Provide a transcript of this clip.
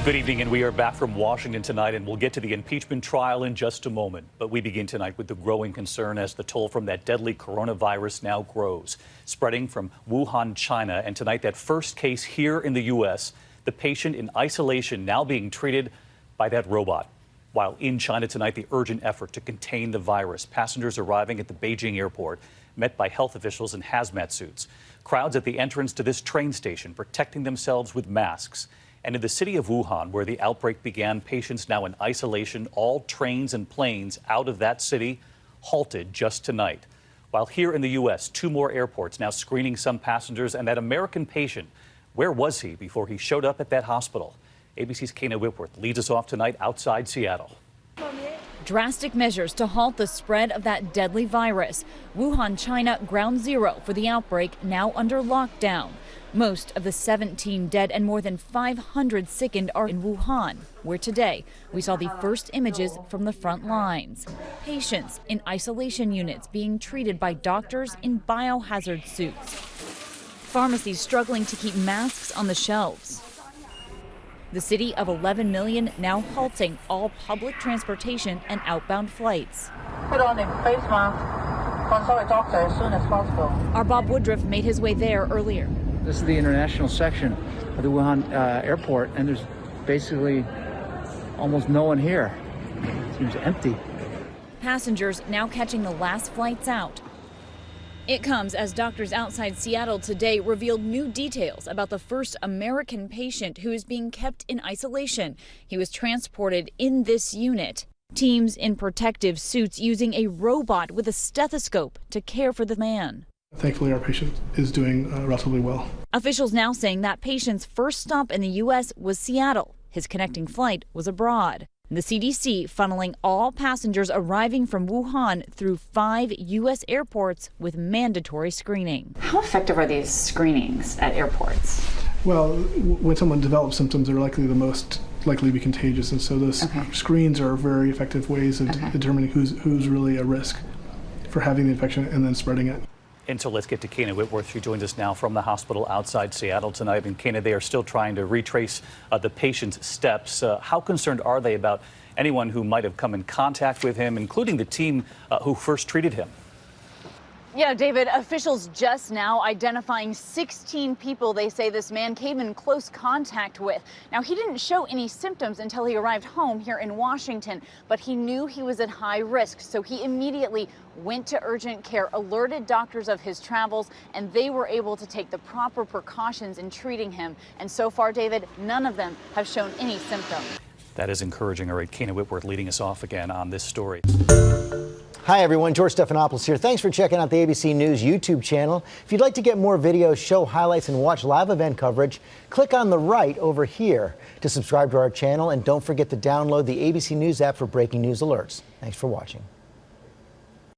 Good evening, and we are back from Washington tonight, and we'll get to the impeachment trial in just a moment. But we begin tonight with the growing concern as the toll from that deadly coronavirus now grows, spreading from Wuhan, China. And tonight, that first case here in the U.S., the patient in isolation now being treated by that robot. While in China tonight, the urgent effort to contain the virus. Passengers arriving at the Beijing airport met by health officials in hazmat suits. Crowds at the entrance to this train station protecting themselves with masks. And in the city of Wuhan, where the outbreak began, patients now in isolation, all trains and planes out of that city halted just tonight. While here in the U.S., 2 more airports now screening some passengers, and that American patient, where was he before he showed up at that hospital? ABC's Kana Whitworth leads us off tonight outside Seattle. Drastic measures to halt the spread of that deadly virus. Wuhan, China, ground zero for the outbreak, now under lockdown. Most of the 17 dead and more than 500 sickened are in Wuhan, where today we saw the first images from the front lines. Patients in isolation units being treated by doctors in biohazard suits. Pharmacies struggling to keep masks on the shelves. The city of 11 million now halting all public transportation and outbound flights. Put on a face mask, consult a doctor as soon as possible. Our Bob Woodruff made his way there earlier. This is the international section of the Wuhan airport, and there's basically almost no one here. It seems empty. Passengers now catching the last flights out. It comes as doctors outside Seattle today revealed new details about the first American patient who is being kept in isolation. He was transported in this unit. Teams in protective suits using a robot with a stethoscope to care for the man. Thankfully, our patient is doing relatively well. Officials now saying that patient's first stop in the U.S. was Seattle. His connecting flight was abroad. The CDC funneling all passengers arriving from Wuhan through 5 U.S. airports with mandatory screening. How effective are these screenings at airports? Well, when someone develops symptoms, they're the most likely to be contagious, and so those screens are very effective ways of determining who's really a risk for having the infection and then spreading it. And so let's get to Kana Whitworth. She joins us now from the hospital outside Seattle tonight. And Kana, they are still trying to retrace the patient's steps. How concerned are they about anyone who might have come in contact with him, including the team who first treated him? Yeah, David, officials just now identifying 16 people they say this man came in close contact with. Now, he didn't show any symptoms until he arrived home here in Washington, but he knew he was at high risk, so he immediately went to urgent care, alerted doctors of his travels, and they were able to take the proper precautions in treating him. And so far, David, none of them have shown any symptoms. That is encouraging. All right, Kana Whitworth leading us off again on this story. Hi, everyone. George Stephanopoulos here. Thanks for checking out the ABC News YouTube channel. If you'd like to get more videos, show highlights, and watch live event coverage, click on the right over here to subscribe to our channel. And don't forget to download the ABC News app for breaking news alerts. Thanks for watching.